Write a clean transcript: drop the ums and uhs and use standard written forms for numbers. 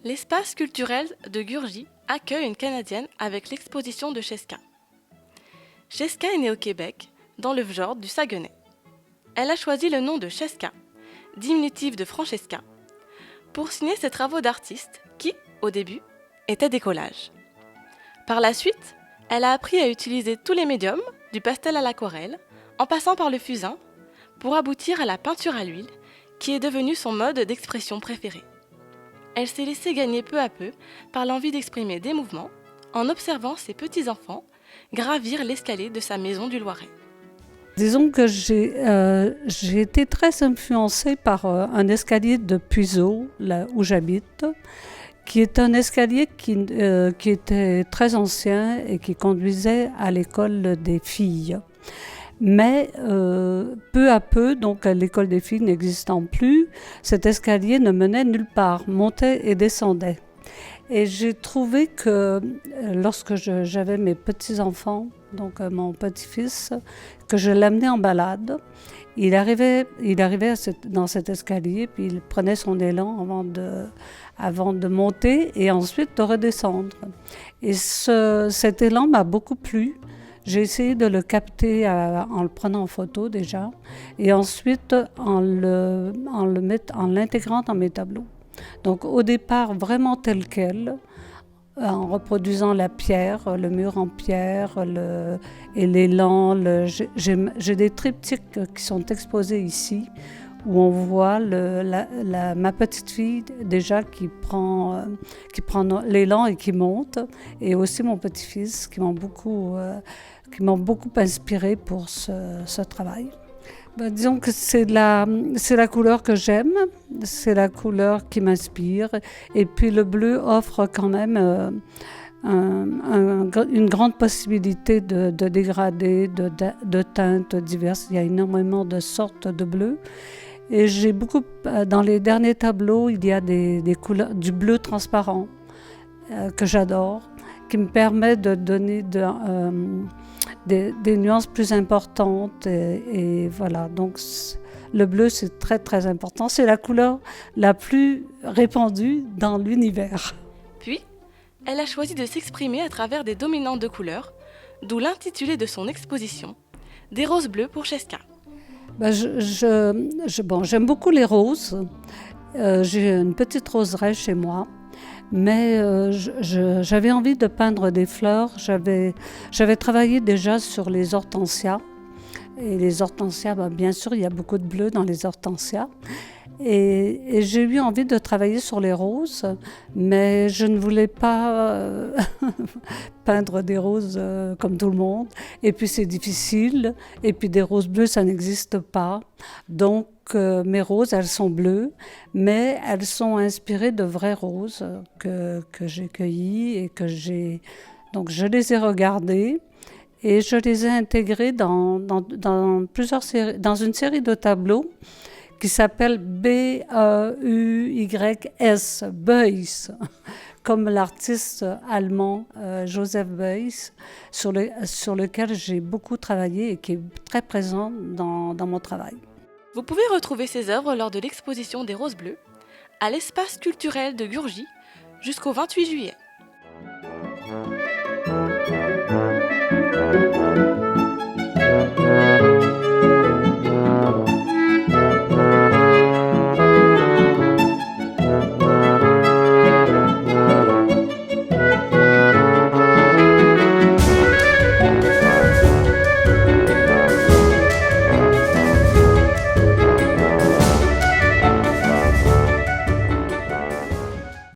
L'espace culturel de Gurgy accueille une Canadienne avec l'exposition de Cheska. Cheska est née au Québec, dans le fjord du Saguenay. Elle a choisi le nom de Cheska, diminutif de Francesca, pour signer ses travaux d'artiste qui, au début, étaient des collages. Par la suite, elle a appris à utiliser tous les médiums, du pastel à l'aquarelle, en passant par le fusain, pour aboutir à la peinture à l'huile, qui est devenue son mode d'expression préféré. Elle s'est laissée gagner peu à peu par l'envie d'exprimer des mouvements en observant ses petits-enfants gravir l'escalier de sa maison du Loiret. Disons que j'ai été très influencée par un escalier de Puiseaux, là où j'habite, qui est un escalier qui était très ancien et qui conduisait à l'école des filles. Mais peu à peu, donc l'école des filles n'existant plus, cet escalier ne menait nulle part, montait et descendait. Et j'ai trouvé que lorsque j'avais mes petits-enfants, donc mon petit-fils, que je l'amenais en balade, il arrivait dans cet escalier, puis il prenait son élan avant de monter et ensuite de redescendre. Et cet élan m'a beaucoup plu. J'ai essayé de le capter en le prenant en photo déjà, et ensuite en l'intégrant dans mes tableaux. Donc au départ, vraiment tel quel, en reproduisant la pierre, le mur en pierre et l'élan. J'ai des triptyques qui sont exposés ici, où on voit ma petite fille déjà qui prend l'élan et qui monte, et aussi mon petit-fils qui m'ont beaucoup inspiré pour ce travail. Disons que c'est la couleur que j'aime, c'est la couleur qui m'inspire, et puis le bleu offre quand même une grande possibilité de dégradés, de teintes diverses. Il y a énormément de sortes de bleu. Et j'ai beaucoup, dans les derniers tableaux, il y a des couleurs, du bleu transparent que j'adore, qui me permet de donner des nuances plus importantes. Et voilà, donc le bleu, c'est très très important. C'est la couleur la plus répandue dans l'univers. Puis, elle a choisi de s'exprimer à travers des dominantes de couleurs, d'où l'intitulé de son exposition, Des roses bleues pour Cheska. J'aime beaucoup les roses. J'ai une petite roseraie chez moi, mais j'avais envie de peindre des fleurs. J'avais travaillé déjà sur les hortensias. Et les hortensias, bien sûr, il y a beaucoup de bleu dans les hortensias. Et j'ai eu envie de travailler sur les roses, mais je ne voulais pas peindre des roses comme tout le monde. Et puis c'est difficile, et puis des roses bleues, ça n'existe pas. Donc mes roses, elles sont bleues, mais elles sont inspirées de vraies roses que j'ai cueillies et donc je les ai regardées. Et je les ai intégrées dans plusieurs séries, dans une série de tableaux qui s'appelle Beuys, Beuys, comme l'artiste allemand Joseph Beuys, sur lequel j'ai beaucoup travaillé et qui est très présent dans mon travail. Vous pouvez retrouver ces œuvres lors de l'exposition des Roses Bleues à l'espace culturel de Gurgy jusqu'au 28 juillet.